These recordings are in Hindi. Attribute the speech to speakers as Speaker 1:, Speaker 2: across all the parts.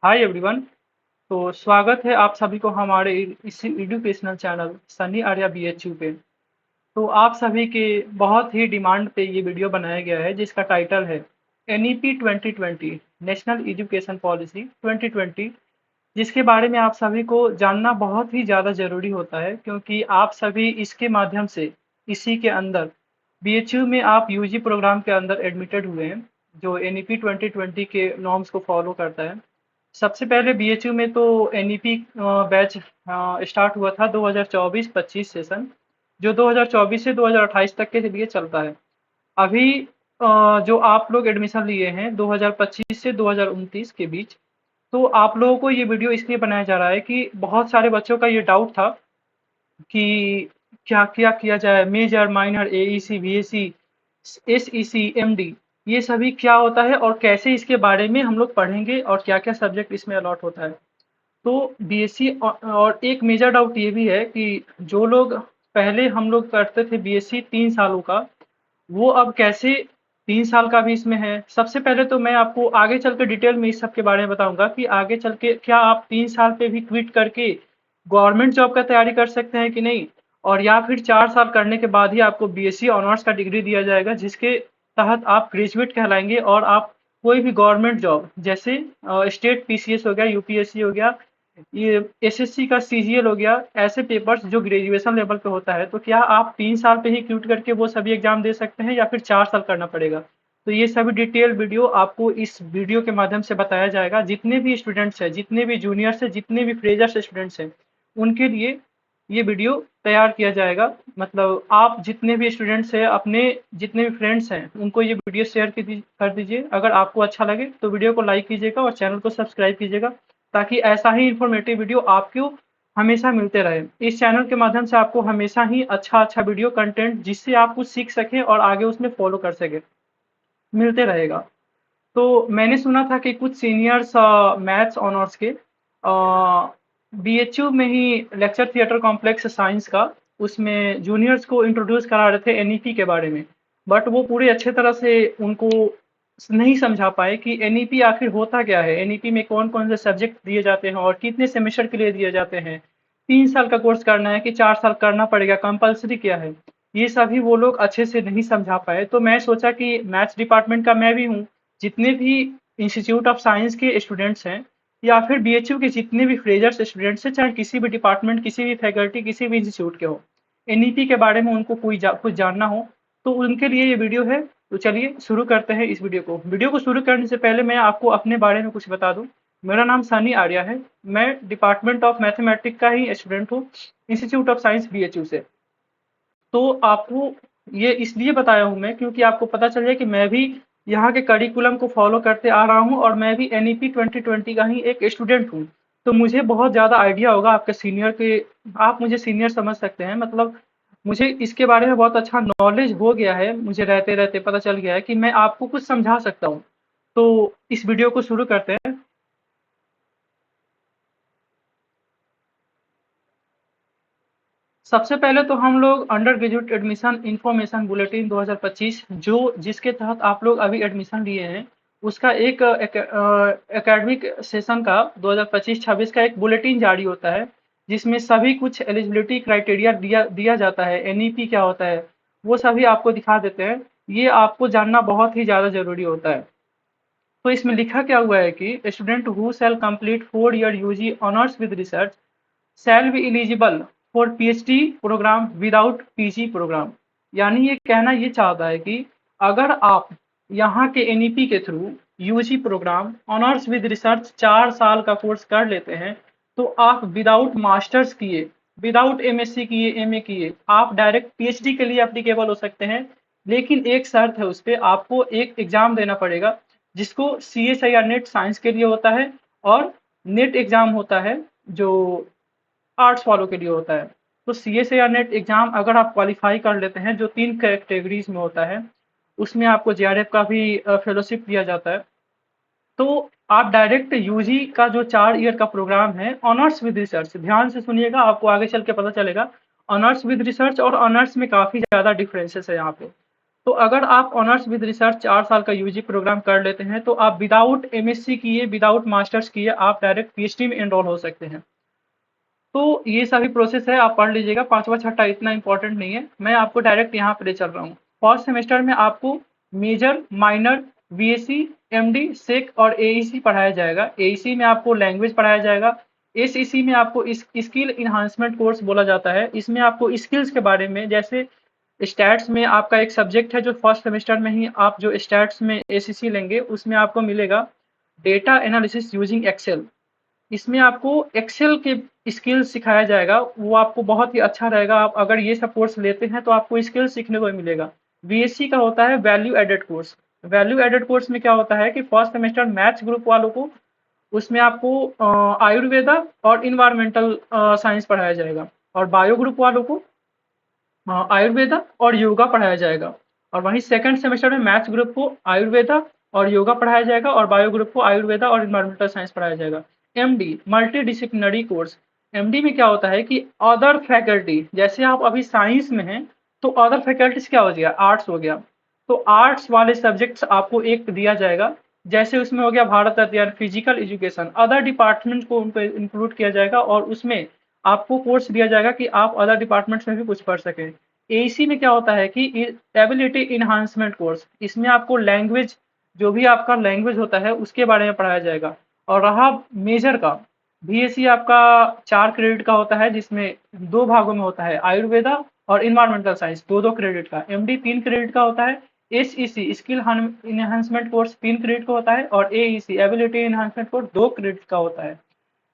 Speaker 1: Hi everyone. तो स्वागत है आप सभी को हमारे इस educational channel Sunny Arya BHU पे। तो आप सभी के बहुत ही डिमांड पे ये वीडियो बनाया गया है जिसका टाइटल है एनईपी 2020 नेशनल एजुकेशन पॉलिसी 2020, जिसके बारे में आप सभी को जानना बहुत ही ज़्यादा ज़रूरी होता है क्योंकि आप सभी इसके माध्यम से इसी के अंदर बीएचयू में आप यूजी प्रोग्राम के अंदर एडमिटेड हुए हैं जो एनईपी 2020 के नॉर्म्स को फॉलो करता है। सबसे पहले बीएचयू में तो एनईपी बैच स्टार्ट हुआ था 2024-25 सेशन, जो 2024 से 2028 तक के लिए चलता है। अभी जो आप लोग एडमिशन लिए हैं 2025 से 2029 के बीच, तो आप लोगों को ये वीडियो इसलिए बनाया जा रहा है कि बहुत सारे बच्चों का ये डाउट था कि क्या क्या किया जाए, major minor AEC BSc SEC MD, ये सभी क्या होता है और कैसे इसके बारे में हम लोग पढ़ेंगे और क्या क्या सब्जेक्ट इसमें अलॉट होता है। तो बीएससी और एक मेजर डाउट ये भी है कि जो लोग पहले हम लोग करते थे बीएससी 3 सालों का, वो अब कैसे 3 साल का भी इसमें है। सबसे पहले तो मैं आपको आगे चल के डिटेल में इस सब के बारे में बताऊंगा कि आगे चल के क्या आप 3 साल पे भी क्विट करके गवर्नमेंट जॉब का तैयारी कर सकते हैं कि नहीं, और या फिर 4 साल करने के बाद ही आपको बीएससी ऑनर्स का डिग्री दिया जाएगा जिसके तहत आप ग्रेजुएट कहलाएंगे और आप कोई भी गवर्नमेंट जॉब जैसे स्टेट पीसीएस हो गया, यूपीएससी हो गया, ये एसएससी का सीजीएल हो गया, ऐसे पेपर्स जो ग्रेजुएशन लेवल पे होता है, तो क्या आप 3 साल पे ही क्यूट करके वो सभी एग्जाम दे सकते हैं या फिर 4 साल करना पड़ेगा। तो ये सभी डिटेल वीडियो आपको इस वीडियो के माध्यम से बताया जाएगा। जितने भी स्टूडेंट्स हैं, जितने भी जूनियर्स हैं, जितने भी फ्रेशर्स स्टूडेंट्स हैं, उनके लिए ये वीडियो तैयार किया जाएगा। मतलब आप जितने भी स्टूडेंट्स हैं, अपने जितने भी फ्रेंड्स हैं, उनको ये वीडियो शेयर कर दीजिए। अगर आपको अच्छा लगे तो वीडियो को लाइक कीजिएगा और चैनल को सब्सक्राइब कीजिएगा, ताकि ऐसा ही इंफॉर्मेटिव वीडियो आपको हमेशा मिलते रहे। इस चैनल के माध्यम से आपको हमेशा ही अच्छा अच्छा वीडियो कंटेंट जिससे आप कुछ सीख सकें और आगे उसमें फॉलो कर सके मिलते रहेगा। तो मैंने सुना था कि कुछ सीनियर्स मैथ्स ऑनर्स के बीएचयू में ही लेक्चर थिएटर कॉम्प्लेक्स साइंस का, उसमें जूनियर्स को इंट्रोड्यूस करा रहे थे एनईपी के बारे में। बट वो पूरे अच्छे तरह से उनको नहीं समझा पाए कि एनईपी आखिर होता क्या है, एनईपी में कौन कौन से सब्जेक्ट दिए जाते हैं और कितने सेमेस्टर के लिए दिए जाते हैं, 3 साल का कोर्स करना है कि 4 साल करना पड़ेगा, कंपलसरी क्या है, ये सभी वो लोग अच्छे से नहीं समझा पाए। तो मैं सोचा कि मैथ्स डिपार्टमेंट का मैं भी हूँ, जितने भी इंस्टीट्यूट ऑफ साइंस के स्टूडेंट्स हैं या फिर बीएचयू के जितने भी फ्रेजर्स स्टूडेंट्स हैं, चाहे किसी भी डिपार्टमेंट, किसी भी फैकल्टी, किसी भी इंस्टीट्यूट के हो, एनईपी के बारे में उनको कुछ जानना हो, तो उनके लिए ये वीडियो है। तो चलिए शुरू करते हैं इस वीडियो को शुरू करने से पहले मैं आपको अपने बारे में कुछ बता दूं। मेरा नाम सनी आर्या है। मैं डिपार्टमेंट ऑफ मैथमेटिक्स का ही स्टूडेंट हूँ, इंस्टीट्यूट ऑफ साइंस बीएचयू से। तो आपको ये इसलिए बताया हूँ मैं क्योंकि आपको पता चल जाए कि मैं भी यहाँ के करिकुलम को फॉलो करते आ रहा हूँ और मैं भी एनईपी 2020 का ही एक स्टूडेंट हूँ। तो मुझे बहुत ज़्यादा आइडिया होगा आपके सीनियर के, आप मुझे सीनियर समझ सकते हैं। मतलब मुझे इसके बारे में बहुत अच्छा नॉलेज हो गया है, मुझे रहते रहते पता चल गया है कि मैं आपको कुछ समझा सकता हूँ। तो इस वीडियो को शुरू करते हैं। सबसे पहले तो हम लोग under graduate admission information bulletin 2025, जो जिसके तहत आप लोग अभी एडमिशन लिए हैं, उसका एक एकेडमिक सेशन का 2025-26 का एक बुलेटिन जारी होता है, जिसमें सभी कुछ एलिजिबिलिटी क्राइटेरिया दिया दिया जाता है। एनईपी क्या होता है वो सभी आपको दिखा देते हैं। ये आपको जानना बहुत ही ज़्यादा जरूरी होता है। तो इसमें लिखा क्या हुआ है कि student who shall complete 4 year UG honours with research shall be eligible for PhD programme without PG programme. यानी ये कहना ये चाहता है कि अगर आप यहाँ के एनईपी के through UG programme honours with research 4 साल का कोर्स कर लेते हैं, तो आप विदाउट मास्टर्स किए, विदाउट एमएससी किए, एमए किए, आप डायरेक्ट पीएचडी के लिए एप्लीकेबल हो सकते हैं। लेकिन एक शर्त है, उस पर आपको एक एग्जाम देना पड़ेगा जिसको सीएसआईआर नेट साइंस के लिए होता है, और नेट एग्जाम होता है जो आर्ट्स वालों के लिए होता है। तो C S A R NET exam अगर आप क्वालिफाई कर लेते हैं, जो 3 कैटेगरीज में होता है, उसमें आपको जेआरएफ का भी फेलोशिप दिया जाता है। तो आप डायरेक्ट यूजी का जो 4 ईयर का प्रोग्राम है ऑनर्स विद रिसर्च, ध्यान से सुनिएगा, आपको आगे चल के पता चलेगा। ऑनर्स विद रिसर्च और ऑनर्स में काफ़ी ज़्यादा डिफरेंसेस है यहाँ पे। तो अगर आप ऑनर्स विद रिसर्च 4 साल का यूजी प्रोग्राम कर लेते हैं तो आप विदाउट एमएससी किए, विदाउट मास्टर्स किए, आप डायरेक्ट पीएचडी में एनरोल हो सकते हैं। तो ये सभी प्रोसेस है, आप पढ़ लीजिएगा, पांचवा छठा इतना इंपॉर्टेंट नहीं है, मैं आपको डायरेक्ट यहाँ पे ले चल रहा हूँ। फर्स्ट सेमेस्टर में आपको मेजर, माइनर, बीएससी, एमडी, सेक और एईसी पढ़ाया जाएगा। एईसी में आपको लैंग्वेज पढ़ाया जाएगा। एसईसी में आपको स्किल इन्हांसमेंट कोर्स बोला जाता है। इसमें आपको स्किल्स के बारे में, जैसे स्टैट्स में आपका एक सब्जेक्ट है जो फर्स्ट सेमेस्टर में ही आप जो स्टैट्स में एसीसी लेंगे उसमें आपको मिलेगा डेटा एनालिसिस यूजिंग एक्सेल। इसमें आपको एक्सेल के स्किल सिखाया जाएगा, वो आपको बहुत ही अच्छा रहेगा। आप अगर ये सब कोर्स लेते हैं तो आपको स्किल सीखने को मिलेगा। बीएससी का होता है value added course. Value added course में क्या होता है कि फर्स्ट सेमेस्टर मैथ्स ग्रुप वालों को, उसमें आपको आयुर्वेदा और इन्वायरमेंटल साइंस पढ़ाया जाएगा, और बायो ग्रुप वालों को आयुर्वेदा और योगा पढ़ाया जाएगा। और वहीं सेकंड सेमेस्टर में मैथ्स ग्रुप को आयुर्वेदा और योगा पढ़ाया जाएगा, और बायो ग्रुप को आयुर्वेदा और इन्वायरमेंटल साइंस पढ़ाया जाएगा। MD multi disciplinary course. MD में क्या होता है कि अदर फैकल्टी, जैसे आप अभी साइंस में हैं तो अदर फैकल्टीज क्या हो गया, आर्ट्स हो गया। तो आर्ट्स वाले सब्जेक्ट्स आपको एक दिया जाएगा, जैसे उसमें हो गया भारत अध्ययन, फिजिकल एजुकेशन, अदर डिपार्टमेंट को उनको इंक्लूड किया जाएगा, और उसमें आपको कोर्स दिया जाएगा कि आप अदर डिपार्टमेंट्स में भी कुछ पढ़ सकें। एईसी में क्या होता है कि एबिलिटी इन्हांसमेंट कोर्स, इसमें आपको लैंग्वेज, जो भी आपका लैंग्वेज होता है उसके बारे में पढ़ाया जाएगा। और रहा मेजर का, बीएससी आपका 4 क्रेडिट का होता है, जिसमें 2 भागों में होता है, आयुर्वेदा और इन्वायरमेंटल साइंस 2-2 क्रेडिट का। एमडी 3 क्रेडिट का होता है। SEC skill enhancement course 3 credit का होता है, और AEC ability enhancement course 2 credit का होता है।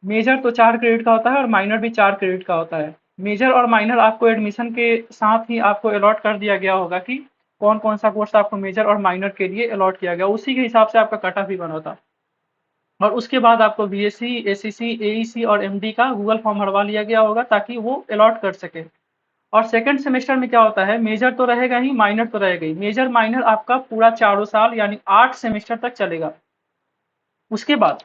Speaker 1: मेजर तो 4 क्रेडिट का होता है, और माइनर भी 4 क्रेडिट का होता है। मेजर और माइनर आपको एडमिशन के साथ ही आपको अलॉट कर दिया गया होगा कि कौन कौन सा कोर्स आपको मेजर और माइनर के लिए अलॉट किया गया, उसी के हिसाब से आपका कट ऑफ भी बना था। और उसके बाद आपको बीएससी, एसीसी, एईसी और एमडी का गूगल फॉर्म भरवा लिया गया होगा ताकि वो अलॉट कर सके। और सेकंड सेमेस्टर में क्या होता है, मेजर तो रहेगा ही, माइनर तो रहेगा ही। मेजर माइनर आपका पूरा 4 साल यानी 8 सेमेस्टर तक चलेगा। उसके बाद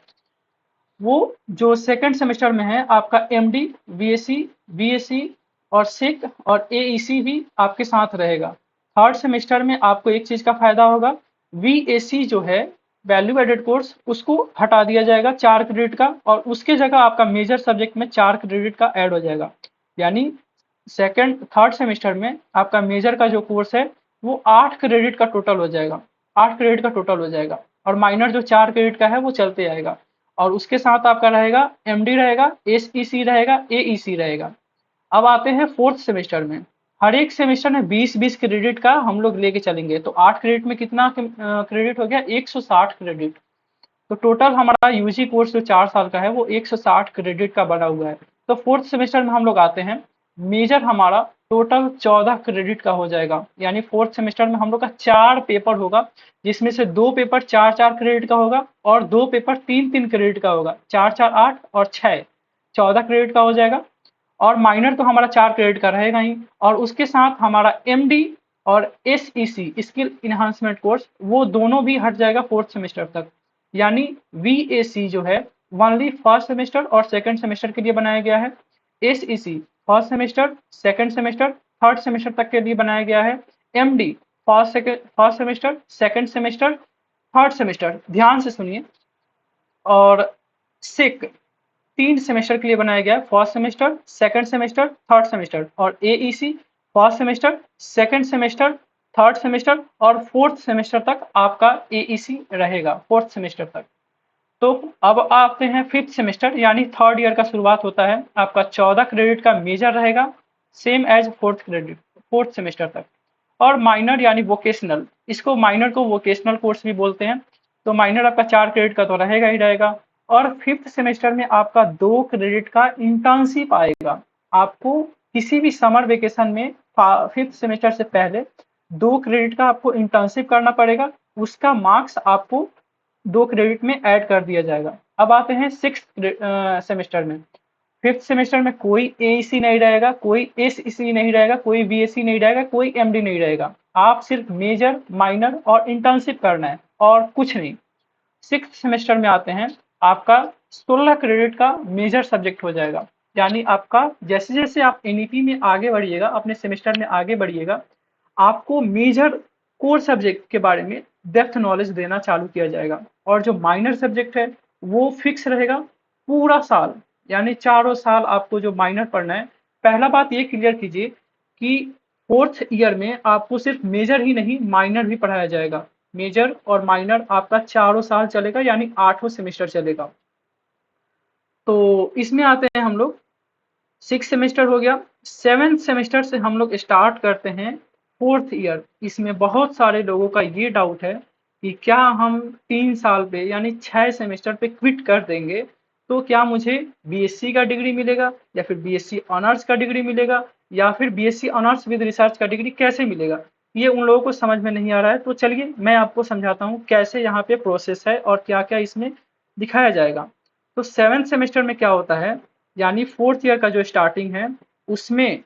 Speaker 1: वो जो सेकंड सेमेस्टर में है आपका एमडी, बीएससी, बीएससी और सिक और एईसी भी आपके साथ रहेगा। थर्ड सेमेस्टर में आपको एक चीज का फायदा होगा, वीएसी जो है वैल्यू एडेड कोर्स, उसको हटा दिया जाएगा 4 क्रेडिट का, और उसके जगह आपका मेजर सब्जेक्ट में 4 क्रेडिट का ऐड हो जाएगा। यानी सेकंड थर्ड सेमेस्टर में आपका मेजर का जो कोर्स है वो 8 क्रेडिट का टोटल हो जाएगा। 8 क्रेडिट का टोटल हो जाएगा, और माइनर जो 4 क्रेडिट का है वो चलते आएगा। और उसके साथ आपका रहेगा एमडी रहेगा, एसईसी रहेगा, एईसी रहेगा। अब आते हैं फोर्थ सेमेस्टर में। हर एक सेमेस्टर में 20-20 क्रेडिट का हम लोग लेके चलेंगे, तो 8 क्रेडिट में कितना क्रेडिट हो गया, 160 क्रेडिट। तो टोटल हमारा यूजी कोर्स जो 4 साल का है वो 160 क्रेडिट का बना हुआ है। तो फोर्थ सेमेस्टर में हम लोग आते हैं, मेजर हमारा टोटल 14 क्रेडिट का हो जाएगा। यानी फोर्थ सेमेस्टर में हम लोग का 4 पेपर होगा, जिसमें से 2 पेपर 4-4 क्रेडिट का होगा, और 2 पेपर 3-3 क्रेडिट का होगा। 4-4 8 और 6 14 क्रेडिट का हो जाएगा। और माइनर तो हमारा 4 क्रेडिट का रहेगा ही, और उसके साथ हमारा एमडी और एसईसी स्किल इन्हांसमेंट कोर्स वो दोनों भी हट जाएगा फोर्थ सेमेस्टर तक। यानी वीएसी जो है ओनली फर्स्ट सेमेस्टर और सेकंड सेमेस्टर के लिए बनाया गया है। SEC first semester, second semester, third semester तक के लिए बनाया गया है। MD first semester, second semester, third semester, ध्यान से सुनिए। और सिक 3 सेमेस्टर के लिए बनाया गया है, first semester, second semester, third semester. और AEC first semester, second semester, third semester और फोर्थ सेमेस्टर तक आपका एईसी रहेगा, फोर्थ सेमेस्टर तक। तो अब आते हैं फिफ्थ सेमेस्टर, यानी थर्ड ईयर का शुरुआत होता है। आपका 14 क्रेडिट का मेजर रहेगा, सेम एज फोर्थ सेमेस्टर तक। और माइनर यानी वोकेशनल, इसको माइनर को वोकेशनल कोर्स भी बोलते हैं। तो माइनर आपका 4 क्रेडिट का तो रहेगा ही रहेगा। और फिफ्थ सेमेस्टर में आपका 2 क्रेडिट का इंटर्नशिप आएगा। आपको किसी भी समर वेकेशन में फिफ्थ सेमेस्टर से पहले 2 क्रेडिट का आपको इंटर्नशिप करना पड़ेगा, उसका मार्क्स आपको 2 क्रेडिट में ऐड कर दिया जाएगा। अब आते हैं सिक्स सेमेस्टर में। फिफ्थ सेमेस्टर में कोई एईसी नहीं रहेगा, कोई एसईसी नहीं रहेगा, कोई बीएससी नहीं रहेगा, कोई एमडी नहीं रहेगा। आप सिर्फ मेजर, माइनर और इंटर्नशिप करना है, और कुछ नहीं। सिक्स सेमेस्टर में आते हैं, आपका 16 क्रेडिट का मेजर सब्जेक्ट हो जाएगा। यानी आपका जैसे जैसे आप एनईपी में आगे बढ़िएगा, अपने सेमेस्टर में आगे बढ़िएगा, आपको मेजर कोर सब्जेक्ट के बारे में डेप्थ नॉलेज देना चालू किया जाएगा। और जो माइनर सब्जेक्ट है वो फिक्स रहेगा पूरा साल, यानी चारों साल आपको जो माइनर पढ़ना है। पहला बात ये क्लियर कीजिए कि फोर्थ ईयर में आपको सिर्फ मेजर ही नहीं माइनर भी पढ़ाया जाएगा। मेजर और माइनर आपका चारों साल चलेगा, यानी 8वां सेमेस्टर चलेगा। तो इसमें आते हैं हम लोग, 6 सेमेस्टर हो गया। 7th सेमेस्टर से हम लोग स्टार्ट करते हैं फोर्थ ईयर। इसमें बहुत सारे लोगों का ये डाउट है कि क्या हम 3 साल पे यानी 6 सेमेस्टर पे क्विट कर देंगे तो क्या मुझे बीएससी का डिग्री मिलेगा, या फिर बीएससी ऑनर्स का डिग्री मिलेगा, या फिर बीएससी ऑनर्स विद रिसर्च का डिग्री कैसे मिलेगा। ये उन लोगों को समझ में नहीं आ रहा है। तो चलिए मैं आपको समझाता हूँ कैसे यहाँ पे प्रोसेस है और क्या क्या इसमें दिखाया जाएगा। तो 7th सेमेस्टर में क्या होता है, यानी फोर्थ ईयर का जो स्टार्टिंग है उसमें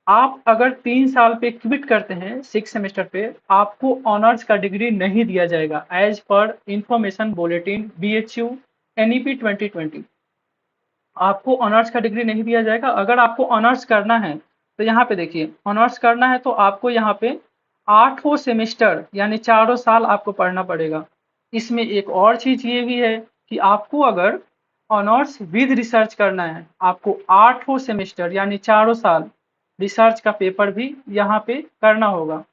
Speaker 1: आप अगर 3 साल पे क्विट करते हैं 6 सेमेस्टर पे, आपको ऑनर्स का डिग्री नहीं दिया जाएगा as per information bulletin BHU NEP 2020। आपको ऑनर्स का डिग्री नहीं दिया जाएगा। अगर आपको ऑनर्स करना है तो यहाँ पे देखिए, ऑनर्स करना है तो आपको यहाँ पे 8वां सेमेस्टर यानी चारों साल आपको पढ़ना पड़ेगा। इसमें एक और चीज ये भी है कि आपको अगर ऑनर्स विद रिसर्च करना है, आपको 8वां सेमेस्टर यानी चारों साल रिसर्च का पेपर भी यहाँ पे करना होगा।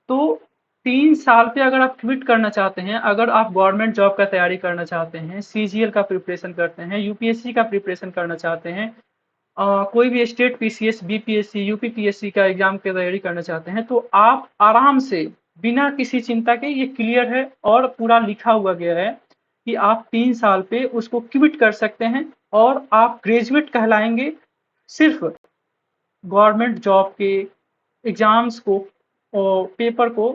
Speaker 1: तो 3 साल पे अगर आप क्विट करना चाहते हैं, अगर आप गवर्नमेंट जॉब का तैयारी करना चाहते हैं, CGL का प्रिपरेशन करते हैं, UPSC का प्रिपरेशन करना चाहते हैं, कोई भी स्टेट PCS BPSC UPPSC का एग्जाम की तैयारी करना चाहते हैं, तो आप आराम से बिना किसी चिंता के, ये क्लियर है और पूरा लिखा हुआ गया है कि आप 3 साल पे उसको क्विट कर सकते हैं और आप ग्रेजुएट कहलाएंगे सिर्फ गवर्नमेंट जॉब के एग्जाम्स को और पेपर को,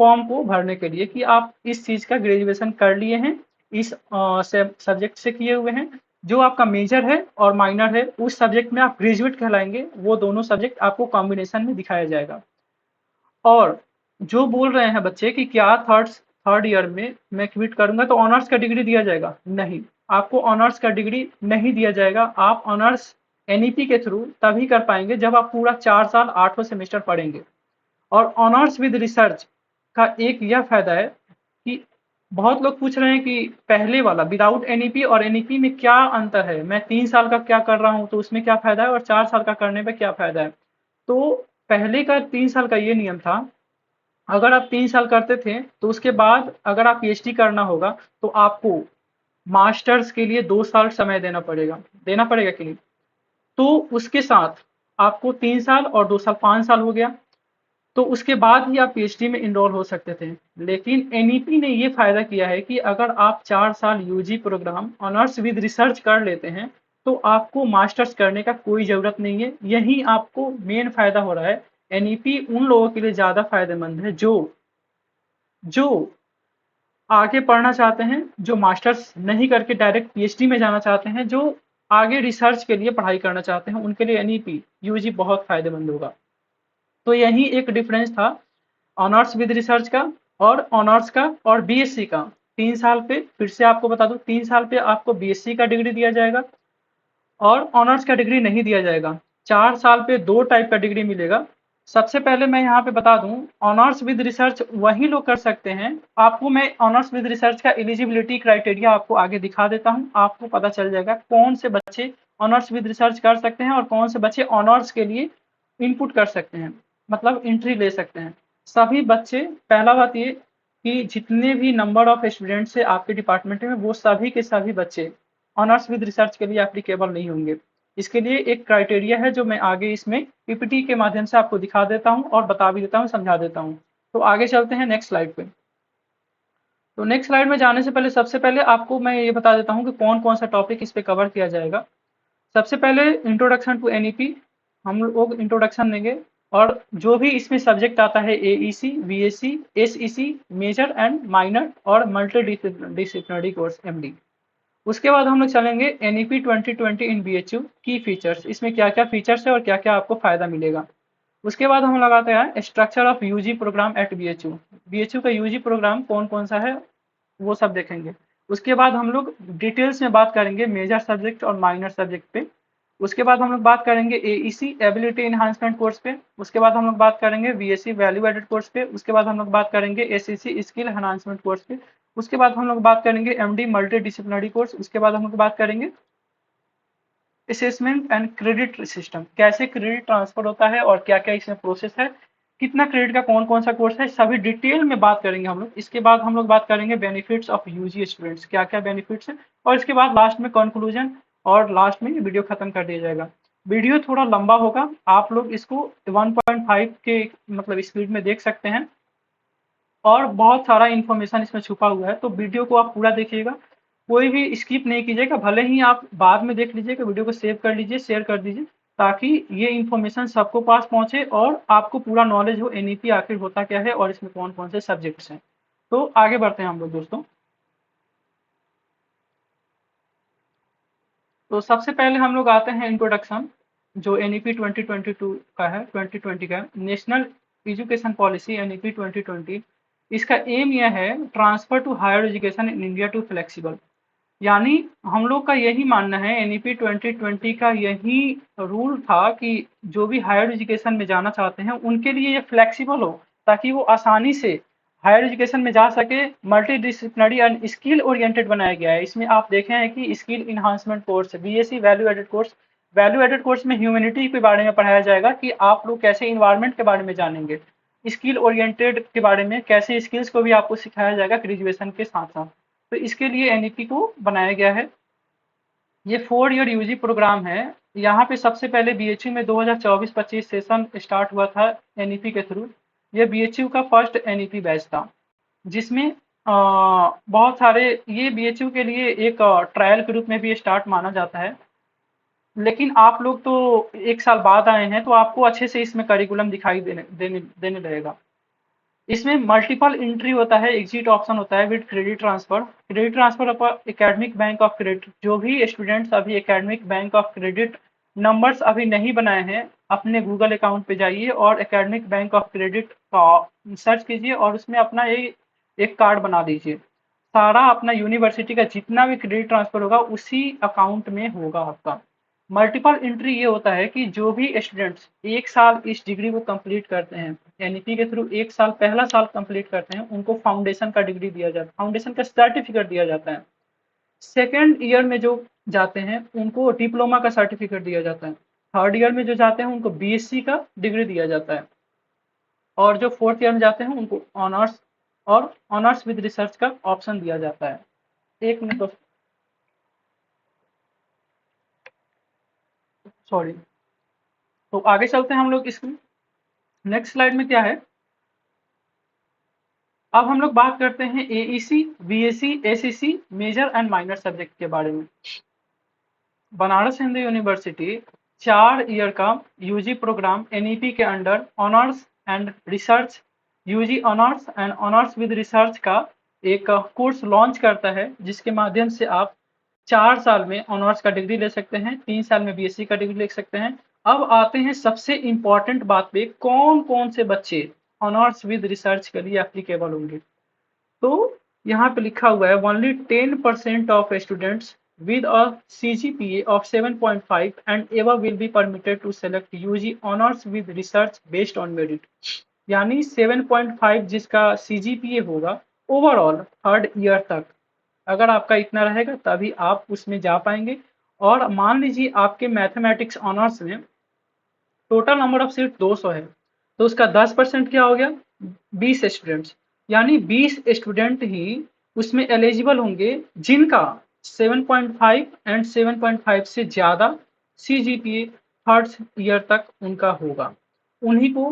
Speaker 1: फॉर्म को भरने के लिए कि आप इस चीज का ग्रेजुएशन कर लिए हैं, इस सब्जेक्ट से किए हुए हैं। जो आपका मेजर है और माइनर है उस सब्जेक्ट में आप ग्रेजुएट कहलाएंगे। वो दोनों सब्जेक्ट आपको कॉम्बिनेशन में दिखाया जाएगा। और जो बोल रहे हैं बच्चे कि क्या थर्ड ईयर में मैं क्विट करूंगा तो ऑनर्स का डिग्री दिया जाएगा, नहीं, आपको ऑनर्स का डिग्री नहीं दिया जाएगा। आप ऑनर्स NEP के थ्रू तभी कर पाएंगे जब आप पूरा 4 साल 8वां सेमेस्टर पढ़ेंगे। और ऑनर्स विद रिसर्च का एक यह फायदा है कि बहुत लोग पूछ रहे हैं कि पहले वाला विदाउट NEP और NEP में क्या अंतर है, मैं 3 साल का क्या कर रहा हूँ तो उसमें क्या फायदा है और 4 साल का करने में क्या फायदा है। तो पहले का 3 साल का ये नियम था, अगर आप 3 साल करते थे तो उसके बाद अगर आप PhD करना होगा तो आपको मास्टर्स के लिए 2 साल समय देना पड़ेगा कि नहीं। तो उसके साथ आपको 3 साल और 2 साल 5 साल हो गया, तो उसके बाद ही आप PhD में इनरोल हो सकते थे। लेकिन NEP ने ये फायदा किया है कि अगर आप 4 साल UG programme honours with research कर लेते हैं तो आपको मास्टर्स करने का कोई जरूरत नहीं है। यही आपको मेन फायदा हो रहा है। NEP उन लोगों के लिए ज्यादा फायदेमंद है जो आगे पढ़ना चाहते हैं, जो मास्टर्स नहीं करके डायरेक्ट PhD में जाना चाहते हैं, जो आगे रिसर्च के लिए पढ़ाई करना चाहते हैं, उनके लिए NEP UG बहुत फायदेमंद होगा। तो यही एक डिफरेंस था ऑनर्स विद रिसर्च का और ऑनर्स का और BSc का। 3 साल पे फिर से आपको बता दूं, 3 साल पे आपको BSc का डिग्री दिया जाएगा और ऑनर्स का डिग्री नहीं दिया जाएगा। 4 साल पे 2 टाइप का डिग्री मिलेगा। सबसे पहले मैं यहाँ पे बता दूं, ऑनर्स विद रिसर्च वही लोग कर सकते हैं। आपको मैं ऑनर्स विद रिसर्च का एलिजिबिलिटी क्राइटेरिया आपको आगे दिखा देता हूँ, आपको पता चल जाएगा कौन से बच्चे ऑनर्स विद रिसर्च कर सकते हैं और कौन से बच्चे ऑनर्स के लिए इनपुट कर सकते हैं, मतलब एंट्री ले सकते हैं। सभी बच्चे, पहला बात ये कि जितने भी नंबर ऑफ स्टूडेंट्स है आपके डिपार्टमेंट में, वो सभी के सभी बच्चे ऑनर्स विद रिसर्च के लिए एप्लीकेबल नहीं होंगे। इसके लिए एक क्राइटेरिया है जो मैं आगे इसमें PPT के माध्यम से आपको दिखा देता हूँ और बता भी देता हूँ, समझा देता हूँ। तो आगे चलते हैं नेक्स्ट स्लाइड पे। तो नेक्स्ट स्लाइड में जाने से पहले सबसे पहले आपको मैं ये बता देता हूँ कि कौन कौन सा टॉपिक इस पे कवर किया जाएगा। सबसे पहले इंट्रोडक्शन टू NEP हम लोग इंट्रोडक्शन देंगे, और जो भी इसमें सब्जेक्ट आता है AEC BSc SEC major and minor और मल्टी डिसिप्लिनरी कोर्स MD। उसके बाद हम लोग चलेंगे NEP 2020 इन BHU की फीचर्स, इसमें क्या क्या फीचर्स है और क्या क्या आपको फायदा मिलेगा। उसके बाद हम लगाते हैं structure of UG programme at BHU का UG प्रोग्राम कौन कौन सा है वो सब देखेंगे। उसके बाद हम लोग डिटेल्स में बात करेंगे मेजर सब्जेक्ट और माइनर सब्जेक्ट पे। उसके बाद हम लोग बात करेंगे एईसी एबिलिटी एनहांसमेंट कोर्स पे। उसके बाद हम लोग बात करेंगे बीएससी वैल्यू एडेड कोर्स पे। उसके बाद हम लोग बात करेंगे एसईसी स्किल एनहांसमेंट कोर्स पे। उसके बाद हम लोग बात करेंगे एमडी मल्टी डिसिप्लिनरी कोर्स। उसके बाद हम लोग बात करेंगे असेसमेंट एंड क्रेडिट सिस्टम, कैसे क्रेडिट ट्रांसफर होता है और क्या क्या इसमें प्रोसेस है, कितना क्रेडिट का कौन कौन सा कोर्स है, सभी डिटेल में बात करेंगे हम लोग। इसके बाद हम लोग बात करेंगे बेनिफिट्स ऑफ यूजी स्टूडेंट्स, क्या क्या बेनिफिट्स है, और इसके बाद लास्ट में कंक्लूजन, और लास्ट में वीडियो खत्म कर दिया जाएगा। वीडियो थोड़ा लंबा होगा, आप लोग इसको 1.5 के मतलब स्पीड में देख सकते हैं, और बहुत सारा इन्फॉर्मेशन इसमें छुपा हुआ है, तो वीडियो को आप पूरा देखिएगा, कोई भी स्किप नहीं कीजिएगा। भले ही आप बाद में देख लीजिएगा, वीडियो को सेव कर लीजिए, शेयर कर दीजिए, ताकि ये इन्फॉर्मेशन सबको पास पहुंचे और आपको पूरा नॉलेज हो एनईपी आखिर होता क्या है और इसमें कौन कौन से सब्जेक्ट्स हैं। तो आगे बढ़ते हैं हम लोग दोस्तों। तो सबसे पहले हम लोग आते हैं इंट्रोडक्शन, जो एनईपी 2022 का है, 2020 का नेशनल एजुकेशन पॉलिसी एनईपी 2020। इसका एम यह है transfer to higher education in India to flexible, यानी हम लोग का यही मानना है, एनईपी 2020 का यही रूल था कि जो भी हायर एजुकेशन में जाना चाहते हैं उनके लिए ये फ्लेक्सिबल हो, ताकि वो आसानी से हायर एजुकेशन में जा सके। Multidisciplinary and skill oriented बनाया गया है। इसमें आप देखे हैं कि skill enhancement course, BSc value added course, value added course में ह्यूमैनिटी के बारे में पढ़ाया जाएगा कि आप लोग कैसे इन्वायरमेंट के बारे में जानेंगे, स्किल ओरिएंटेड के बारे में कैसे स्किल्स को भी आपको सिखाया जाएगा ग्रेजुएशन के साथ साथ। तो इसके लिए एनईपी को बनाया गया है। ये 4 ईयर यूजी प्रोग्राम है। यहाँ पे सबसे पहले बीएचयू में 2024-25 सेशन स्टार्ट हुआ था एनईपी के थ्रू। ये बीएचयू का फर्स्ट एनईपी बैच था, जिसमें बहुत सारे, ये बीएचयू के लिए एक ट्रायल के रूप में भी स्टार्ट माना जाता है। लेकिन आप लोग तो 1 साल बाद आए हैं, तो आपको अच्छे से इसमें करिकुलम दिखाई देने लगेगा। इसमें मल्टीपल एंट्री होता है, एग्जिट ऑप्शन होता है with credit transfer. Credit transfer upper academic bank of credit, जो भी स्टूडेंट्स अभी academic bank of credit numbers अभी नहीं बनाए हैं, अपने गूगल अकाउंट पे जाइए और एकेडमिक बैंक ऑफ क्रेडिट का सर्च कीजिए और उसमें अपना एक कार्ड बना दीजिए। सारा अपना यूनिवर्सिटी का जितना भी क्रेडिट ट्रांसफर होगा उसी अकाउंट में होगा आपका। मल्टीपल एंट्री ये होता है कि जो भी स्टूडेंट्स 1 साल इस डिग्री को कंप्लीट करते हैं, एनईपी के थ्रू 1 साल पहला साल कंप्लीट करते हैं, उनको फाउंडेशन का डिग्री दिया जाता है, फाउंडेशन का सर्टिफिकेट दिया जाता है। सेकेंड ईयर में जो जाते हैं उनको डिप्लोमा का सर्टिफिकेट दिया जाता है। थर्ड ईयर में जो जाते हैं उनको बीएससी का डिग्री दिया जाता है, और जो फोर्थ ईयर में जाते हैं उनको ऑनर्स और ऑनर्स विद रिसर्च का ऑप्शन दिया जाता है। एक मिनट, सॉरी। तो आगे चलते हैं हम लोग इसमें। नेक्स्ट स्लाइड में क्या है, अब हम लोग बात करते हैं AEC, BSc, SEC major and minor subject के बारे में। बनारस हिंदू यूनिवर्सिटी 4 ईयर का यूजी प्रोग्राम एनईपी के under honours and research, UG honours and honours with research का एक कोर्स लॉन्च करता है, जिसके माध्यम से आप 4 साल में ऑनर्स का डिग्री ले सकते हैं, 3 साल में बीएससी का डिग्री ले सकते हैं। अब आते हैं सबसे इंपॉर्टेंट बात पे, कौन कौन से बच्चे ऑनर्स विद रिसर्च के लिए एप्लीकेबल होंगे। तो यहाँ पे लिखा हुआ है only 10% of students with a CGPA of 7.5 and above will be permitted to select UG honors with research based on merit। यानी 7.5 जिसका CGPA होगा ओवरऑल थर्ड ईयर तक, अगर आपका इतना रहेगा तभी आप उसमें जा पाएंगे। और मान लीजिए आपके मैथमेटिक्स ऑनर्स में टोटल नंबर ऑफ सीट 200 है, तो उसका 10% क्या हो गया, 20 स्टूडेंट्स, यानी 20 स्टूडेंट ही उसमें एलिजिबल होंगे जिनका 7.5 एंड 7.5 से ज़्यादा CGPA थर्ड ईयर तक उनका होगा। उन्हीं को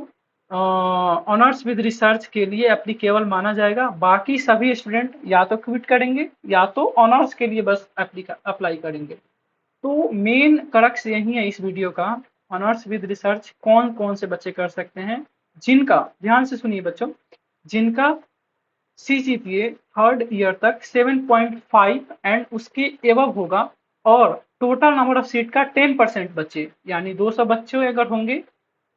Speaker 1: ऑनर्स विद रिसर्च के लिए एप्लीकेबल माना जाएगा। बाकी सभी स्टूडेंट या तो क्विट करेंगे या तो ऑनर्स के लिए बस अप्लाई करेंगे। तो मेन क्रक्स यही है इस वीडियो का, ऑनर्स विद रिसर्च कौन कौन से बच्चे कर सकते हैं, जिनका, ध्यान से सुनिए बच्चों, जिनका CGPA थर्ड ईयर तक 7.5 एंड उसके एबव होगा, और टोटल नंबर ऑफ सीट का 10% बच्चे, यानी 200 बच्चे अगर होंगे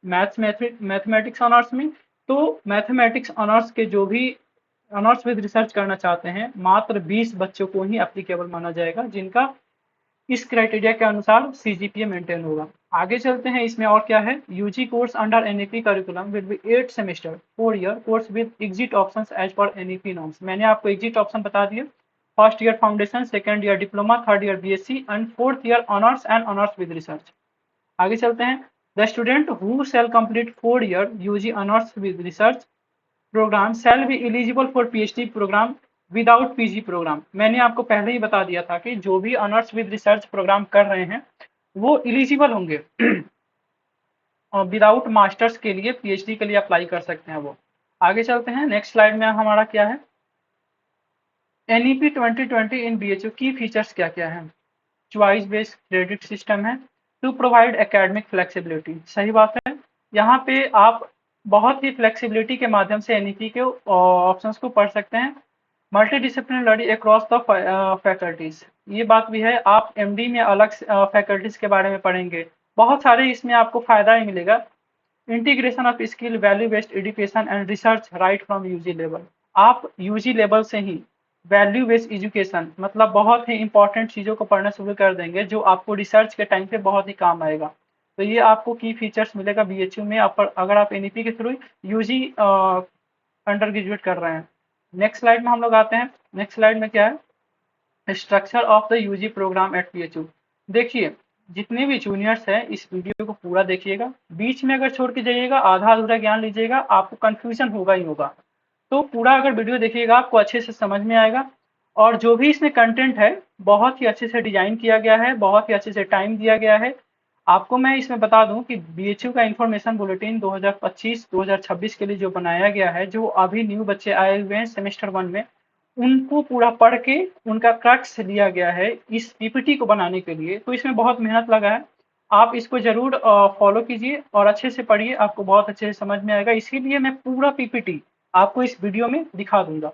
Speaker 1: मैथमेटिक्स ऑनर्स में, तो मैथमेटिक्स ऑनर्स के जो भी ऑनर्स विद रिसर्च करना चाहते हैं, मात्र 20 बच्चों को ही एप्लीकेबल माना जाएगा, जिनका इस क्राइटेरिया के अनुसार सीजीपीए मेंटेन होगा। आगे चलते हैं, इसमें और क्या है। UG course under NEP curriculum will be 8 semester 4 year course with exit options as per NEP norms. मैंने आपको एग्जिट ऑप्शन बता दिए। First year foundation, second year diploma, third year BSc and fourth year honours and honours with research. आगे चलते हैं। The student who shall complete 4 year UG honours with research programme shall be eligible for PhD programme without PG programme. मैंने आपको पहले ही बता दिया था कि जो भी ऑनर्स विद रिसर्च प्रोग्राम कर रहे हैं वो एलिजिबल होंगे और विदाउट मास्टर्स के लिए पीएचडी के लिए अप्लाई कर सकते हैं वो। आगे चलते हैं, नेक्स्ट स्लाइड में हमारा क्या है। एनईपी 2020 इन बीएचयू की फीचर्स क्या क्या है। चॉइस बेस्ड क्रेडिट सिस्टम है टू प्रोवाइड एकेडमिक फ्लेक्सिबिलिटी। सही बात है, यहाँ पे आप बहुत ही फ्लेक्सिबिलिटी के माध्यम से एनईपी के ऑप्शंस को पढ़ सकते हैं। Multi disciplinary across the faculties, ये बात भी है। आप एमडी में अलग फैकल्टीज के बारे में पढ़ेंगे, बहुत सारे इसमें आपको फायदा ही मिलेगा। Integration of skill value based education and research right from UG level. आप यूजी लेवल से ही वैल्यू बेस्ड एजुकेशन मतलब बहुत ही इंपॉर्टेंट चीज़ों को पढ़ना शुरू कर देंगे जो आपको रिसर्च के टाइम पे बहुत ही काम आएगा। तो ये आपको की फीचर्स मिलेगा बीएचयू में अगर आप एनईपी के थ्रू यूजी अंडर ग्रेजुएट कर रहे हैं। नेक्स्ट स्लाइड में हम लोग आते हैं। नेक्स्ट स्लाइड में क्या है, structure of the UG programme at BHU. देखिए, जितने भी जूनियर्स हैं इस वीडियो को पूरा देखिएगा, बीच में अगर छोड़ के जाइएगा, आधा अधूरा ज्ञान लीजिएगा, आपको कंफ्यूजन होगा ही होगा। तो पूरा अगर वीडियो देखिएगा आपको अच्छे से समझ में आएगा। और जो भी इसमें कंटेंट है बहुत ही अच्छे से डिजाइन किया गया है, बहुत ही अच्छे से टाइम दिया गया है। आपको मैं इसमें बता दूं कि बीएचयू का इंफॉर्मेशन बुलेटिन 2025-2026 के लिए जो बनाया गया है, जो अभी न्यू बच्चे आए हुए हैं सेमेस्टर 1 में, उनको पूरा पढ़ के उनका क्रक्स लिया गया है इस पीपीटी को बनाने के लिए। तो इसमें बहुत मेहनत लगा है। आप इसको जरूर फॉलो कीजिए और अच्छे से पढ़िए, आपको बहुत अच्छे से समझ में आएगा। इसीलिए मैं पूरा पीपीटी आपको इस वीडियो में दिखा दूंगा।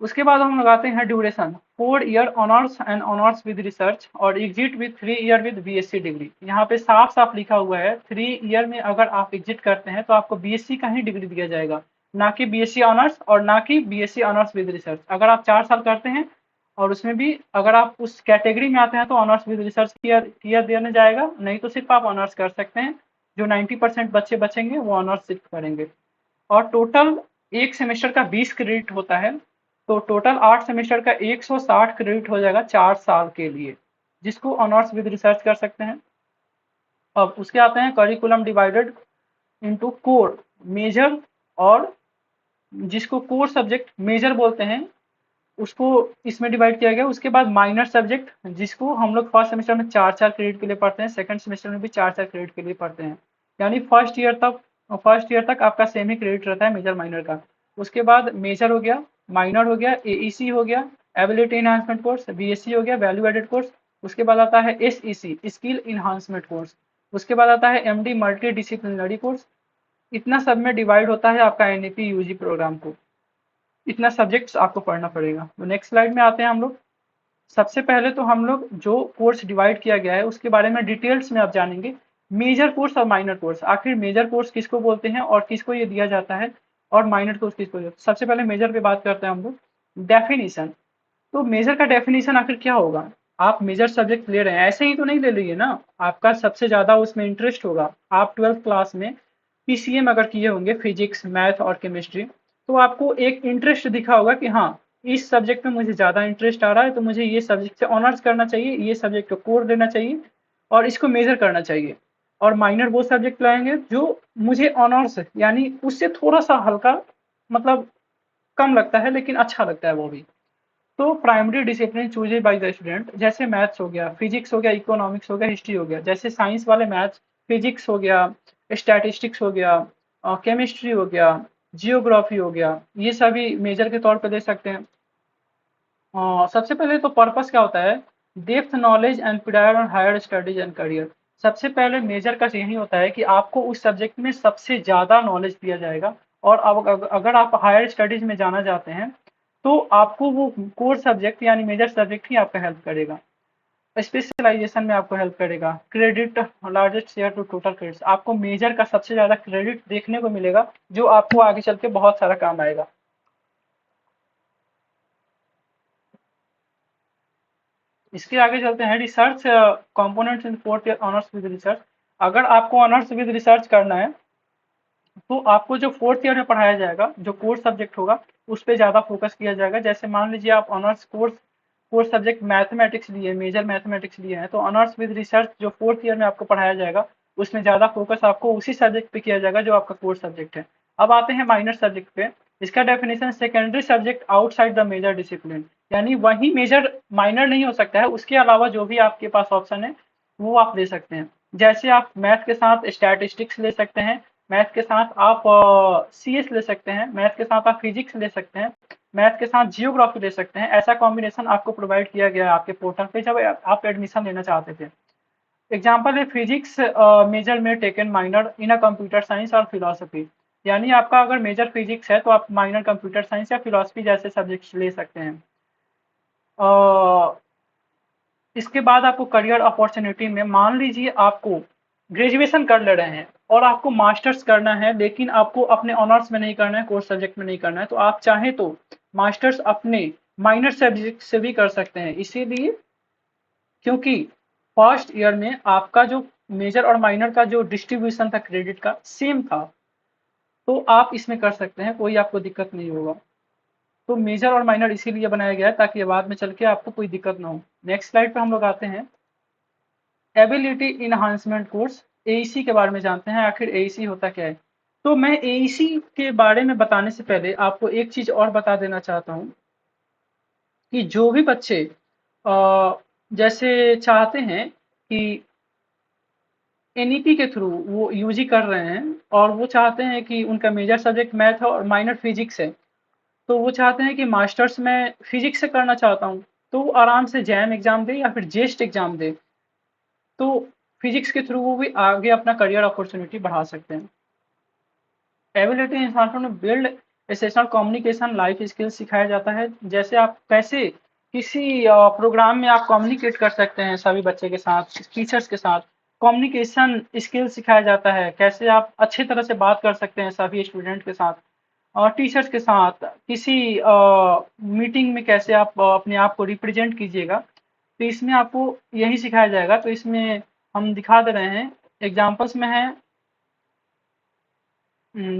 Speaker 1: उसके बाद हम लगाते हैं duration, 4 year honours and honours with research और exit with 3 year with BSc degree. यहाँ पे साफ साफ लिखा हुआ है 3 ईयर में अगर आप एग्जिट करते हैं तो आपको बीएससी का ही डिग्री दिया जाएगा, ना कि बीएससी ऑनर्स और ना कि बीएससी ऑनर्स विद रिसर्च। अगर आप 4 साल करते हैं और उसमें भी अगर आप उस कैटेगरी में आते हैं तो ऑनर्स विद रिसर्च ईयर देने जाएगा, नहीं तो सिर्फ आप ऑनर्स कर सकते हैं। जो 90% बच्चे बचेंगे वो ऑनर्स सिर्फ करेंगे। और टोटल एक सेमेस्टर का 20 क्रेडिट होता है, तो टोटल 8 सेमेस्टर का 160 क्रेडिट हो जाएगा 4 साल के लिए, जिसको ऑनर्स विद रिसर्च कर सकते हैं। अब उसके आते हैं curriculum divided into core major, और जिसको कोर सब्जेक्ट मेजर बोलते हैं उसको इसमें डिवाइड किया गया। उसके बाद माइनर सब्जेक्ट, जिसको हम लोग फर्स्ट सेमेस्टर में 4-4 क्रेडिट के लिए पढ़ते हैं, सेकंड सेमेस्टर में भी 4-4 क्रेडिट के लिए पढ़ते हैं। यानी फर्स्ट ईयर तक आपका सेम ही क्रेडिट रहता है मेजर माइनर का। उसके बाद मेजर हो गया, माइनर हो गया, एईसी हो गया, एबिलिटी इनहांसमेंट कोर्स, बीएससी हो गया, वैल्यू एडेड कोर्स। उसके बाद आता है एसईसी, स्किल इनहांसमेंट कोर्स। उसके बाद आता है एमडी मल्टी डिसिप्लिनरी कोर्स। इतना सब में डिवाइड होता है आपका एनईपी यूजी प्रोग्राम को। इतना सब्जेक्ट्स आपको पढ़ना पड़ेगा। तो नेक्स्ट स्लाइड में आते हैं हम लोग। सबसे पहले तो हम लोग जो कोर्स डिवाइड किया गया है उसके बारे में डिटेल्स में आप जानेंगे। मेजर कोर्स और माइनर कोर्स, आखिर मेजर कोर्स किसको बोलते हैं और किसको ये दिया जाता है, और माइनर कोर्स किसको दिया। सबसे पहले मेजर पे बात करते हैं हम लोग। डेफिनेशन, तो मेजर का डेफिनेशन आखिर क्या होगा। आप मेजर सब्जेक्ट ले रहे हैं ऐसे ही तो नहीं ले रही है ना, आपका सबसे ज्यादा उसमें इंटरेस्ट होगा। आप 12th क्लास में पीसीएम अगर किए होंगे, फिजिक्स मैथ और केमिस्ट्री, तो आपको एक इंटरेस्ट दिखा होगा कि हाँ इस सब्जेक्ट में मुझे ज़्यादा इंटरेस्ट आ रहा है, तो मुझे ये सब्जेक्ट से ऑनर्स करना चाहिए, ये सब्जेक्ट को कोर देना चाहिए और इसको मेजर करना चाहिए। और माइनर वो सब्जेक्ट लाएंगे जो मुझे ऑनर्स यानी उससे थोड़ा सा हल्का, मतलब कम लगता है लेकिन अच्छा लगता है वो भी। तो प्राइमरी डिसिप्लिन चूजे बाय द स्टूडेंट, जैसे मैथ्स हो गया, फिजिक्स हो गया, इकोनॉमिक्स हो गया, हिस्ट्री हो गया। जैसे साइंस वाले मैथ्स, फिजिक्स हो गया, स्टैटिस्टिक्स हो गया, केमिस्ट्री हो गया, जियोग्राफी हो गया, ये सभी मेजर के तौर पे दे सकते हैं। सबसे पहले तो पर्पस क्या होता है, depth knowledge and prepare on higher studies and career. सबसे पहले मेजर का यही होता है कि आपको उस सब्जेक्ट में सबसे ज़्यादा नॉलेज दिया जाएगा। और अब अगर आप हायर स्टडीज में जाना चाहते हैं तो आपको वो कोर सब्जेक्ट यानी मेजर सब्जेक्ट ही आपका हेल्प करेगा। स्पेशलाइजेशन में आपको हेल्प करेगा। Credit largest share to total credit, आपको मेजर का सबसे ज़्यादा क्रेडिट देखने को मिलेगा जो आपको आगे चल के बहुत सारा काम आएगा। इसके आगे चलते हैं, research components in fourth year honours with research. अगर आपको ऑनर्स विद रिसर्च करना है तो आपको जो फोर्थ ईयर में पढ़ाया जाएगा, जो कोर्स सब्जेक्ट होगा, उस पर ज़्यादा फोकस किया जाएगा। जैसे मान लीजिए आप honours course course subject mathematics लिए, मेजर मैथमेटिक्स लिए हैं, तो ऑनर्स विद रिसर्च जो फोर्थ ईयर में आपको पढ़ाया जाएगा, उसमें ज़्यादा फोकस आपको उसी सब्जेक्ट पे किया जाएगा जो आपका कोर्स सब्जेक्ट है। अब आते हैं माइनर सब्जेक्ट पे। इसका definition, secondary subject outside the major discipline, यानी वही मेजर माइनर नहीं हो सकता है, उसके अलावा जो भी आपके पास ऑप्शन है वो आप ले सकते हैं। जैसे आप मैथ के साथ स्टैटिस्टिक्स ले सकते हैं, मैथ के साथ आप सीएस ले सकते हैं, मैथ के साथ आप फिजिक्स ले सकते हैं, मैथ के साथ जियोग्राफी ले सकते हैं। ऐसा कॉम्बिनेशन आपको प्रोवाइड किया गया है आपके पोर्टल पे जब आप एडमिशन लेना चाहते थे। एग्जाम्पल है फिजिक्स मेजर में taken minor in a computer science और फिलोसफी, यानी आपका अगर मेजर फिजिक्स है तो आप माइनर कंप्यूटर साइंस या फिलोसफी जैसे सब्जेक्ट्स ले सकते हैं। इसके बाद आपको करियर अपॉर्चुनिटी में, मान लीजिए आपको ग्रेजुएशन कर ले रहे हैं और आपको मास्टर्स करना है, लेकिन आपको अपने ऑनर्स में नहीं करना है, कोर्स सब्जेक्ट में नहीं करना है, तो आप चाहें तो मास्टर्स अपने माइनर सब्जेक्ट से भी कर सकते हैं। इसीलिए क्योंकि फर्स्ट ईयर में आपका जो मेजर और माइनर का जो डिस्ट्रीब्यूशन था क्रेडिट का सेम था, तो आप इसमें कर सकते हैं, कोई आपको दिक्कत नहीं होगा। तो मेजर और माइनर इसीलिए बनाया गया है ताकि बाद में चल के आपको कोई दिक्कत ना हो। नेक्स्ट स्लाइड पे हम लोग आते हैं, एबिलिटी इनहांसमेंट कोर्स, एईसी के बारे में जानते हैं। आखिर एईसी होता क्या है? तो मैं एईसी के बारे में बताने से पहले आपको एक चीज और बता देना चाहता हूँ कि जो भी बच्चे जैसे चाहते हैं कि एनईपी के थ्रू वो यूजी कर रहे हैं और वो चाहते हैं कि उनका मेजर सब्जेक्ट मैथ है और माइनर फिजिक्स है, तो वो चाहते हैं कि मास्टर्स में फिजिक्स से करना चाहता हूँ, तो वो आराम से जैम एग्जाम दे या फिर जेस्ट एग्जाम दे, तो फिजिक्स के थ्रू वो भी आगे अपना करियर अपॉर्चुनिटी बढ़ा सकते हैं। एबिलिटी इंसान में बिल्ड एसेशनल कम्युनिकेशन लाइफ स्किल्स सिखाया जाता है। जैसे आप कैसे किसी प्रोग्राम में आप कम्युनिकेट कर सकते हैं सभी बच्चे के साथ, टीचर्स के साथ, कम्युनिकेशन स्किल्स सिखाया जाता है। कैसे आप अच्छे तरह से बात कर सकते हैं सभी स्टूडेंट के साथ और टीचर्स के साथ, किसी मीटिंग में कैसे आप अपने आप को रिप्रेजेंट कीजिएगा, तो इसमें आपको यही सिखाया जाएगा। तो इसमें हम दिखा दे रहे हैं, एग्जाम्पल्स में है।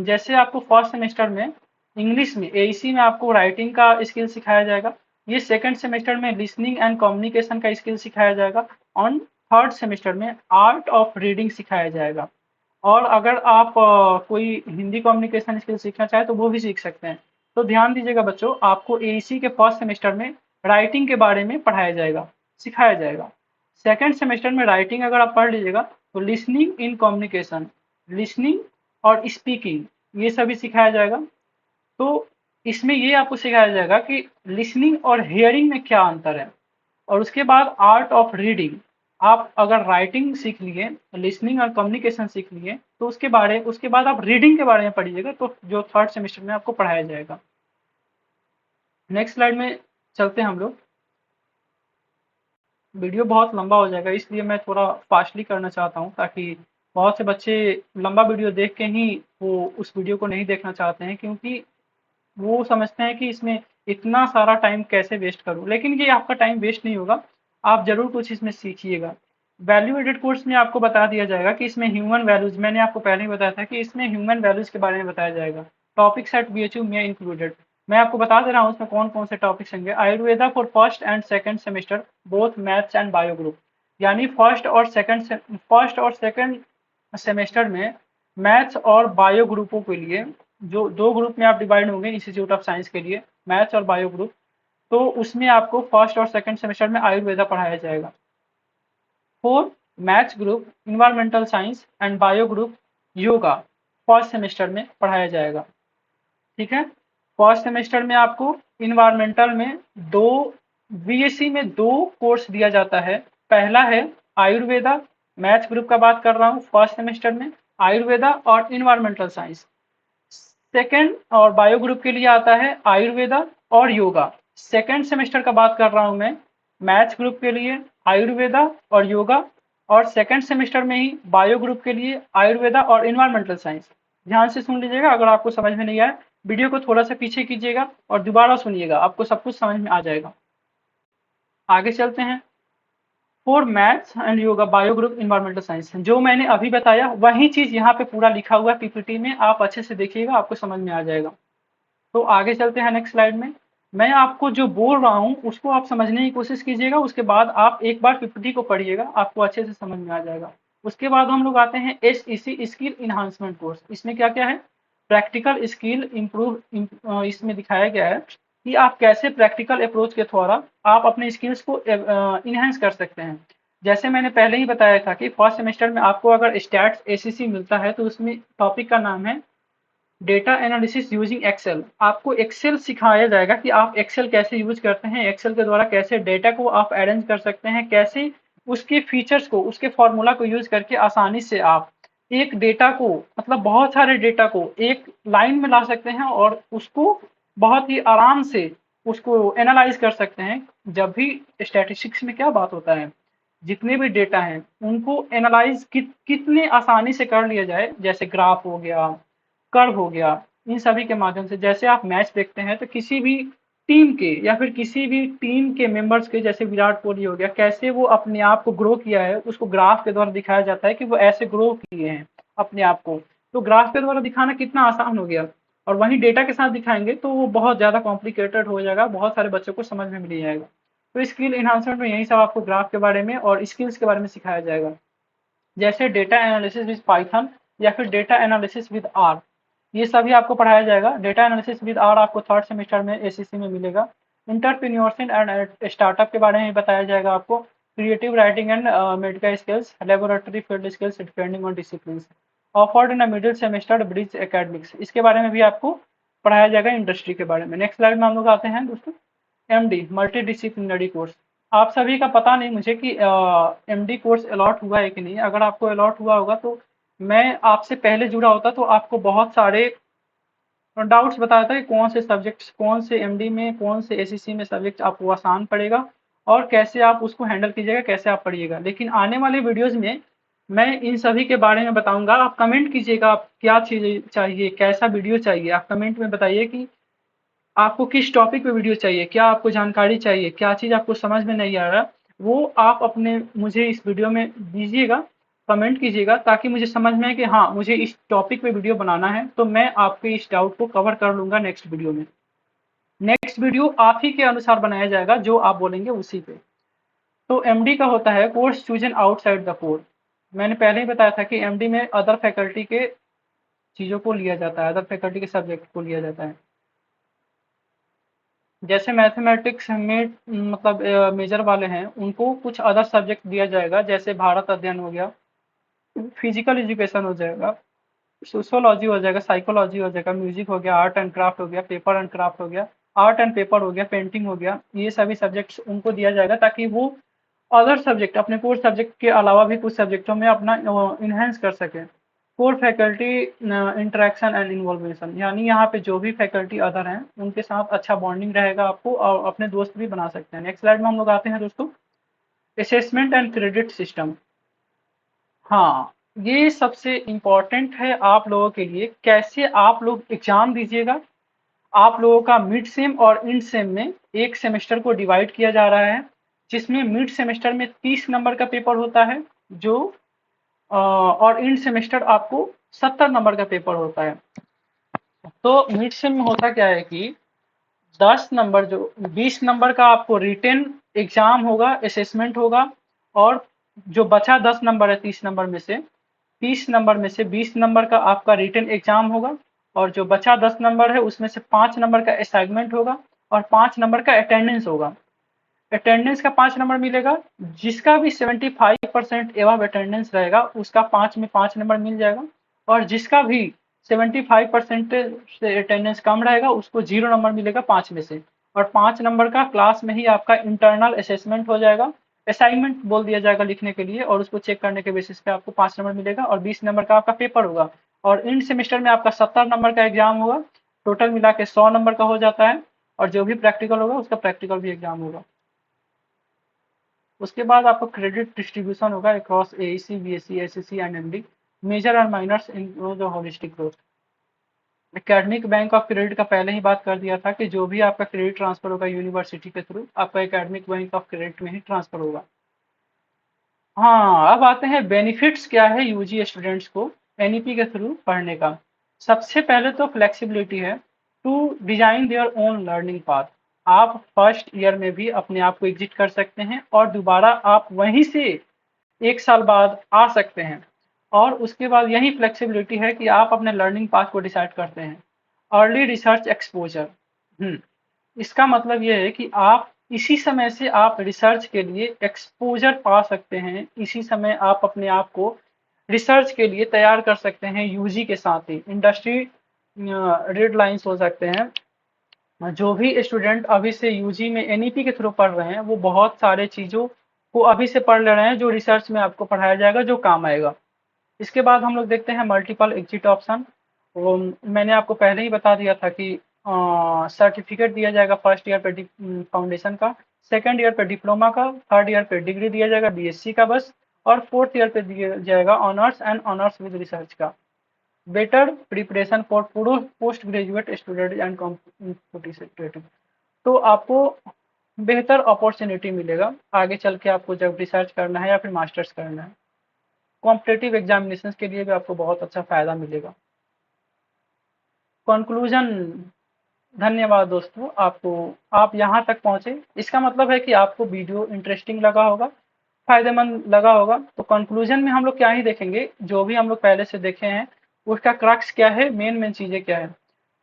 Speaker 1: जैसे आपको फर्स्ट सेमेस्टर में इंग्लिश में, एईसी में आपको राइटिंग का स्किल सिखाया जाएगा। ये सेकंड सेमेस्टर में लिसनिंग एंड कम्युनिकेशन का स्किल सिखाया जाएगा। ऑन थर्ड सेमेस्टर में आर्ट ऑफ रीडिंग सिखाया जाएगा। और अगर आप कोई हिंदी कम्युनिकेशन स्किल सीखना चाहे तो वो भी सीख सकते हैं। तो ध्यान दीजिएगा बच्चों, आपको एईसी के फर्स्ट सेमेस्टर में राइटिंग के बारे में पढ़ाया जाएगा, सिखाया जाएगा। सेकंड सेमेस्टर में राइटिंग अगर आप पढ़ लीजिएगा तो लिसनिंग इन कम्युनिकेशन, लिसनिंग और स्पीकिंग ये सभी सिखाया जाएगा। तो इसमें ये आपको सिखाया जाएगा कि लिसनिंग और हियरिंग में क्या अंतर है। और उसके बाद आर्ट ऑफ रीडिंग, आप अगर राइटिंग सीख लिए, लिसनिंग और कम्युनिकेशन सीख लिए, तो उसके बाद आप रीडिंग के बारे में पढ़िएगा, तो जो थर्ड सेमेस्टर में आपको पढ़ाया जाएगा। नेक्स्ट स्लाइड में चलते हैं हम लोग। वीडियो बहुत लंबा हो जाएगा इसलिए मैं थोड़ा फास्टली करना चाहता हूँ, ताकि बहुत से बच्चे लंबा वीडियो देख के ही वो उस वीडियो को नहीं देखना चाहते हैं, क्योंकि वो समझते हैं कि इसमें इतना सारा टाइम कैसे वेस्ट करूं। लेकिन ये आपका टाइम वेस्ट नहीं होगा, आप जरूर कुछ इसमें सीखिएगा। वैल्यू एडेड कोर्स में आपको बता दिया जाएगा कि इसमें ह्यूमन वैल्यूज, मैंने आपको पहले ही बताया था कि इसमें ह्यूमन वैल्यूज के बारे में बताया जाएगा। टॉपिक्स एट बीएचयू में इंक्लूडेड, मैं आपको बता दे रहा हूँ उसमें कौन कौन से टॉपिक्स होंगे। Ayurveda for first and second semester both maths and bio group, यानी फर्स्ट और सेकंड सेमेस्टर में मैथ्स और बायो ग्रुपों के लिए, जो दो ग्रुप में आप डिवाइड होंगे इंस्टीट्यूट ऑफ साइंस के लिए, मैथ्स और बायो ग्रुप, तो उसमें आपको फर्स्ट और सेकंड सेमेस्टर में आयुर्वेदा पढ़ाया जाएगा। Four maths group environmental science and bio group yoga first semester में पढ़ाया जाएगा। ठीक है, फर्स्ट सेमेस्टर में आपको इन्वायरमेंटल में दो, बीएससी में दो कोर्स दिया जाता है। पहला है आयुर्वेदा, मैथ्स ग्रुप का बात कर रहा हूँ फर्स्ट सेमेस्टर में, आयुर्वेदा और इन्वायरमेंटल साइंस। सेकेंड और बायो ग्रुप के लिए आता है आयुर्वेदा और योगा। सेकेंड सेमेस्टर का बात कर रहा हूं मैं, मैथ्स ग्रुप के लिए आयुर्वेदा और योगा, और सेकेंड सेमेस्टर में ही बायो ग्रुप के लिए आयुर्वेदा और इन्वायरमेंटल साइंस। ध्यान से सुन लीजिएगा, अगर आपको समझ में नहीं आया वीडियो को थोड़ा सा पीछे कीजिएगा और दोबारा सुनिएगा, आपको सब कुछ समझ में आ जाएगा। आगे चलते हैं। For maths and yoga bio group environmental science, जो मैंने अभी बताया वही चीज यहाँ पे पूरा लिखा हुआ है पीपीटी में, आप अच्छे से देखिएगा आपको समझ में आ जाएगा। तो आगे चलते हैं नेक्स्ट स्लाइड में। मैं आपको जो बोल रहा हूँ उसको आप समझने की कोशिश कीजिएगा, उसके बाद आप एक बार पीपीटी को पढ़िएगा, आपको अच्छे से समझ में आ जाएगा। उसके बाद हम लोग आते हैं SEC स्किल इन्हांसमेंट कोर्स। इसमें क्या क्या है, प्रैक्टिकल स्किल इम्प्रूव, इसमें दिखाया गया है कि आप कैसे प्रैक्टिकल अप्रोच के द्वारा आप अपने स्किल्स को इनहेंस कर सकते हैं। जैसे मैंने पहले ही बताया था कि फर्स्ट सेमेस्टर में आपको अगर स्टैट्स ACC मिलता है तो उसमें टॉपिक का नाम है डेटा एनालिसिस यूजिंग एक्सेल। आपको एक्सेल सिखाया जाएगा कि आप एक्सेल कैसे यूज करते हैं, एक्सेल के द्वारा कैसे डेटा को आप अरेंज कर सकते हैं, कैसे उसके फीचर्स को, उसके फॉर्मूला को यूज करके आसानी से आप एक डेटा को, मतलब बहुत सारे डेटा को एक लाइन में ला सकते हैं और उसको बहुत ही आराम से उसको एनालाइज कर सकते हैं। जब भी स्टैटिस्टिक्स में क्या बात होता है, जितने भी डेटा हैं उनको एनालाइज कितने आसानी से कर लिया जाए, जैसे ग्राफ हो गया, कर्व हो गया, इन सभी के माध्यम से। जैसे आप मैच देखते हैं तो किसी भी टीम के या फिर किसी भी टीम के मेंबर्स के, जैसे विराट कोहली हो गया, कैसे वो अपने आप को ग्रो किया है उसको ग्राफ के द्वारा दिखाया जाता है कि वो ऐसे ग्रो किए हैं अपने आप को। तो ग्राफ के द्वारा दिखाना कितना आसान हो गया, और वहीं डेटा के साथ दिखाएंगे तो वो बहुत ज्यादा कॉम्प्लिकेटेड हो जाएगा, बहुत सारे बच्चों को समझ में नहीं आएगा। तो स्किल इन्हांसमेंट में यही सब आपको ग्राफ के बारे में और स्किल्स के बारे में सिखाया जाएगा, जैसे डेटा एनालिसिस विद पाइथन या फिर डेटा एनालिसिस विद आर, ये सभी आपको पढ़ाया जाएगा। डेटा एनालिसिस विद आर आपको थर्ड सेमेस्टर में ACC में मिलेगा। इंटरप्रेन्योरशिप एंड स्टार्टअप के बारे में बताया जाएगा आपको। Creative writing and medical skills, laboratory field skills depending on discipline, offered in middle semester bridge academics, इसके बारे में भी आपको पढ़ाया जाएगा इंडस्ट्री के बारे में। नेक्स्ट स्लाइड में हम लोग आते हैं दोस्तों, MD मल्टी डिसिप्लिनरी कोर्स। आप सभी का पता नहीं मुझे कि MD कोर्स अलॉट हुआ है कि नहीं। अगर आपको अलॉट हुआ होगा तो मैं आपसे पहले जुड़ा होता तो आपको बहुत सारे डाउट्स बताया था कि कौन से सब्जेक्ट्स, कौन से MD में, कौन से ACC में सब्जेक्ट आपको आसान पड़ेगा और कैसे आप उसको हैंडल कीजिएगा, कैसे आप पढ़िएगा। लेकिन आने वाले वीडियोज में मैं इन सभी के बारे में बताऊंगा। आप कमेंट कीजिएगा, आप क्या चीज़ चाहिए, कैसा वीडियो चाहिए, आप कमेंट में बताइए कि आपको किस टॉपिक पे वीडियो चाहिए, क्या आपको जानकारी चाहिए, क्या चीज़ आपको समझ में नहीं आ रहा, वो आप अपने मुझे इस वीडियो में दीजिएगा, कमेंट कीजिएगा, ताकि मुझे समझ में आए कि हाँ मुझे इस टॉपिक पे वीडियो बनाना है, तो मैं आपके इस डाउट को कवर कर लूंगा नेक्स्ट वीडियो में। नेक्स्ट वीडियो आप ही के अनुसार बनाया जाएगा, जो आप बोलेंगे उसी पे। तो MD का होता है course chosen outside the core. मैंने पहले ही बताया था कि MD में अदर फैकल्टी के चीज़ों को लिया जाता है, अदर फैकल्टी के सब्जेक्ट को लिया जाता है। जैसे मैथमेटिक्स में मतलब मेजर वाले हैं उनको कुछ अदर सब्जेक्ट दिया जाएगा, जैसे भारत अध्ययन हो गया, फिजिकल एजुकेशन हो जाएगा, सोशियोलॉजी हो जाएगा, साइकोलॉजी हो जाएगा, म्यूजिक हो गया, आर्ट एंड क्राफ्ट हो गया, पेपर एंड क्राफ्ट हो गया, आर्ट एंड पेपर हो गया, पेंटिंग हो गया, ये सभी सब्जेक्ट्स उनको दिया जाएगा ताकि वो अदर सब्जेक्ट, अपने कोर सब्जेक्ट के अलावा भी कुछ सब्जेक्टों में अपना इन्हेंस कर सके। कोर फैकल्टी इंटरेक्शन एंड इन्वॉल्वेशन, यानी यहाँ पे जो भी फैकल्टी अदर हैं उनके साथ अच्छा बॉन्डिंग रहेगा आपको, और अपने दोस्त भी बना सकते हैं। नेक्स्ट स्लाइड में हम लोग आते हैं दोस्तों, असेसमेंट एंड क्रेडिट सिस्टम। हाँ, ये सबसे इम्पोर्टेंट है आप लोगों के लिए, कैसे आप लोग एग्जाम दीजिएगा। आप लोगों का मिड सेम और इंड सेम में एक सेमेस्टर को डिवाइड किया जा रहा है, जिसमें मिड सेमेस्टर में 30 नंबर का पेपर होता है, जो और इंड सेमेस्टर आपको 70 नंबर का पेपर होता है। तो मिड सेम में होता क्या है कि 10 नंबर, जो 20 नंबर का आपको रिटेन एग्जाम होगा, असेसमेंट होगा, और जो बचा 10 नंबर है 30 नंबर में से, 30 नंबर में से 20 नंबर का आपका रिटेन एग्जाम होगा, और जो बचा 10 नंबर है उसमें से 5 नंबर का असाइनमेंट होगा, और 5 नंबर का अटेंडेंस होगा। अटेंडेंस का 5 नंबर मिलेगा, जिसका भी 75% एवं अटेंडेंस रहेगा उसका 5 में 5 नंबर मिल जाएगा, और जिसका भी 75% से अटेंडेंस कम रहेगा उसको 0 नंबर मिलेगा 5 में से। और 5 नंबर का क्लास में ही आपका इंटरनल असेसमेंट हो जाएगा, असाइनमेंट बोल दिया जाएगा लिखने के लिए, और उसको चेक करने के बेसिस पे आपको 5 नंबर मिलेगा, और 20 नंबर का आपका पेपर होगा। और इंड सेमेस्टर में आपका 70 नंबर का एग्जाम होगा, टोटल मिला के 100 नंबर का हो जाता है, और जो भी प्रैक्टिकल होगा उसका प्रैक्टिकल भी एग्जाम होगा। उसके बाद आपको क्रेडिट डिस्ट्रीब्यूशन होगा across AEC, BSc, SSC and MD, major and minors in जो holistic growth. Academic bank of credit का पहले ही बात कर दिया था कि जो भी आपका क्रेडिट ट्रांसफर होगा यूनिवर्सिटी के थ्रू, आपका एकेडमिक बैंक ऑफ क्रेडिट में ही ट्रांसफर होगा। हाँ, अब आते हैं बेनिफिट्स क्या है यूजी स्टूडेंट्स को एनईपी के थ्रू पढ़ने का। सबसे पहले तो फ्लेक्सिबिलिटी है to design their own learning path. आप फर्स्ट ईयर में भी अपने आप को एग्जिट कर सकते हैं और दोबारा आप वहीं से 1 साल बाद आ सकते हैं। और उसके बाद यही फ्लेक्सिबिलिटी है कि आप अपने लर्निंग पाथ को डिसाइड करते हैं। Early research exposure. इसका मतलब ये है कि आप इसी समय से आप रिसर्च के लिए एक्सपोजर पा सकते हैं, इसी समय आप अपने आप को रिसर्च के लिए तैयार कर सकते हैं यूजी के साथ ही। इंडस्ट्री रेड लाइंस हो सकते हैं। जो भी स्टूडेंट अभी से यूजी में एनईपी के थ्रू पढ़ रहे हैं वो बहुत सारे चीजों को अभी से पढ़ ले रहे हैं जो रिसर्च में आपको पढ़ाया जाएगा, जो काम आएगा। इसके बाद हम लोग देखते हैं मल्टीपल एग्जिट ऑप्शन। वो मैंने आपको पहले ही बता दिया था कि सर्टिफिकेट दिया जाएगा फर्स्ट ईयर पे फाउंडेशन का, सेकंड ईयर पे डिप्लोमा का, थर्ड ईयर पे डिग्री दिया जाएगा बीएससी का बस, और फोर्थ ईयर पे दिया जाएगा honours and honours with research का। Better preparation for post graduate student and competitive. तो आपको बेहतर अपॉर्चुनिटी मिलेगा आगे चल के, आपको जब रिसर्च करना है या फिर मास्टर्स करना है। कॉम्पिटेटिव एग्जामिनेशन के लिए भी आपको बहुत अच्छा फायदा मिलेगा। कंक्लूजन। धन्यवाद दोस्तों, आपको आप यहाँ तक पहुंचे, इसका मतलब है कि आपको वीडियो इंटरेस्टिंग लगा होगा, फायदेमंद लगा होगा। तो कंक्लूजन में हम लोग क्या ही देखेंगे, जो भी हम लोग पहले से देखे हैं उसका क्रक्स क्या है, मेन मेन चीजें क्या है।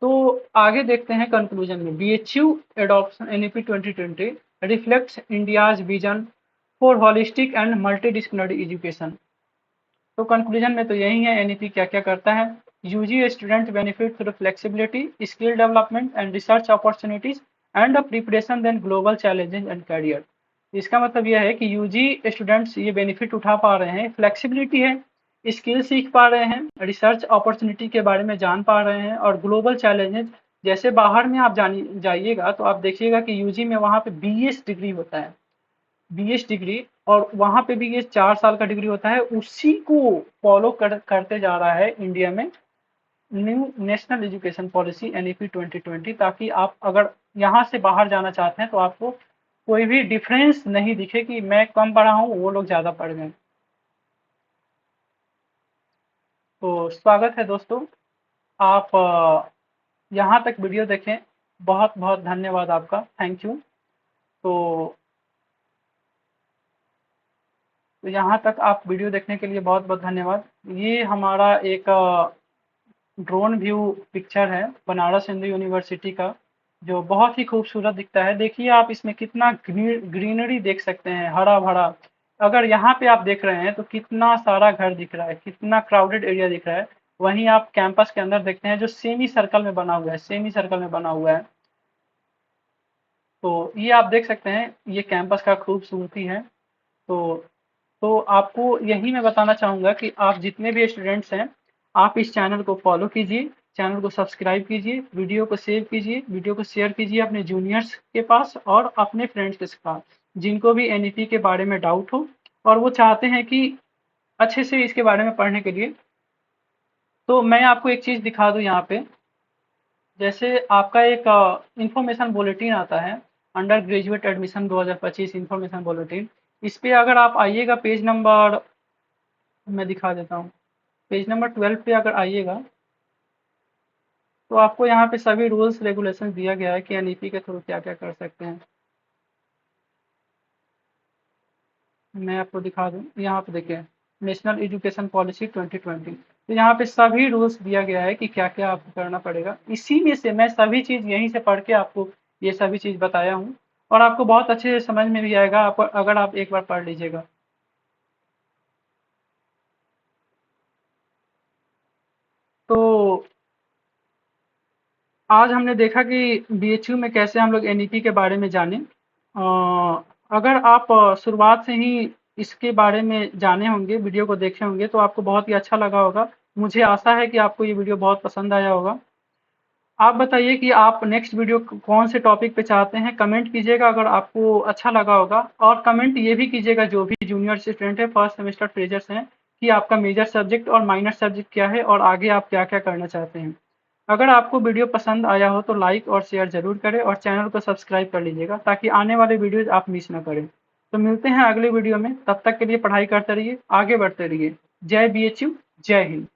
Speaker 1: तो आगे देखते हैं कंक्लूजन में। BHU adoption NEP 2020 reflects India's vision for holistic and multi education. तो कंक्लूजन में तो यही है एनईपी क्या क्या करता है। UG student benefit through flexibility, skill development and research opportunities and preparation then global challenges and career. इसका मतलब यह है कि यूजी स्टूडेंट्स ये बेनिफिट उठा पा रहे हैं, फ्लेक्सिबिलिटी है, स्किल सीख पा रहे हैं, रिसर्च अपॉर्चुनिटी के बारे में जान पा रहे हैं, और ग्लोबल चैलेंजेस, जैसे बाहर में आप जाइएगा तो आप देखिएगा कि यूजी में वहाँ पे बीएस डिग्री होता है, बीएस डिग्री, और वहां पे भी ये 4 साल का डिग्री होता है, उसी को फॉलो करते जा रहा है इंडिया में new national education policy NEP 2020, ताकि आप अगर यहाँ से बाहर जाना चाहते हैं तो आपको कोई भी डिफरेंस नहीं दिखे कि मैं कम पढ़ा हूँ वो लोग ज्यादा पढ़ गए। तो स्वागत है दोस्तों, आप यहाँ तक वीडियो देखें, बहुत बहुत धन्यवाद आपका, थैंक यू। तो यहाँ तक आप वीडियो देखने के लिए बहुत बहुत धन्यवाद। ये हमारा एक ड्रोन व्यू पिक्चर है बनारस हिंदू यूनिवर्सिटी का, जो बहुत ही खूबसूरत दिखता है। देखिए आप इसमें कितना ग्रीनरी देख सकते हैं, हरा भरा। अगर यहाँ पे आप देख रहे हैं तो कितना सारा घर दिख रहा है, कितना क्राउडेड एरिया दिख रहा है। वहीं आप कैंपस के अंदर देखते हैं जो सेमी सर्कल में बना हुआ है, सेमी सर्कल में बना हुआ है। तो ये आप देख सकते हैं, ये कैंपस का खूबसूरती है। तो आपको यही मैं बताना चाहूंगा कि आप जितने भी स्टूडेंट्स हैं, आप इस चैनल को फॉलो कीजिए, चैनल को सब्सक्राइब कीजिए, वीडियो को सेव कीजिए, वीडियो को शेयर कीजिए अपने जूनियर्स के पास और अपने फ्रेंड्स के साथ, जिनको भी एनईपी के बारे में डाउट हो और वो चाहते हैं कि अच्छे से इसके बारे में पढ़ने के लिए। तो मैं आपको एक चीज दिखा दूं यहाँ पे। जैसे आपका एक इंफॉर्मेशन बुलेटिन आता है, under graduate admission 2025 information bulletin. इस पे अगर आप आइएगा, पेज नंबर मैं दिखा देता हूँ, पेज नंबर 12 पे अगर आइएगा तो आपको यहाँ पे सभी रूल्स रेगुलेशन दिया गया है कि एनईपी के थ्रू क्या क्या कर सकते हैं। मैं आपको दिखा दूँ, यहाँ पे देखिए, नेशनल एजुकेशन पॉलिसी 2020। तो यहाँ पे सभी रूल्स दिया गया है कि क्या क्या आपको करना पड़ेगा। इसी में से मैं सभी चीज़ यहीं से पढ़ के आपको ये सभी चीज़ बताया हूँ, और आपको बहुत अच्छे से समझ में भी आएगा आप अगर आप एक बार पढ़ लीजिएगा। तो आज हमने देखा कि बीएचयू में कैसे हम लोग एनईपी के बारे में जाने। अगर आप शुरुआत से ही इसके बारे में जाने होंगे, वीडियो को देखे होंगे, तो आपको बहुत ही अच्छा लगा होगा। मुझे आशा है कि आपको ये वीडियो बहुत पसंद आया होगा। आप बताइए कि आप नेक्स्ट वीडियो कौन से टॉपिक पे चाहते हैं, कमेंट कीजिएगा अगर आपको अच्छा लगा होगा। और कमेंट ये भी कीजिएगा जो भी जूनियर स्टूडेंट है, फर्स्ट सेमेस्टर फ्रेशर्स हैं, कि आपका मेजर सब्जेक्ट और माइनर सब्जेक्ट क्या है और आगे आप क्या क्या करना चाहते हैं। अगर आपको वीडियो पसंद आया हो तो लाइक और शेयर जरूर करें और चैनल को सब्सक्राइब कर लीजिएगा ताकि आने वाले वीडियोज आप मिस ना करें। तो मिलते हैं अगले वीडियो में, तब तक के लिए पढ़ाई करते रहिए, आगे बढ़ते रहिए। जय BHU, जय हिंद।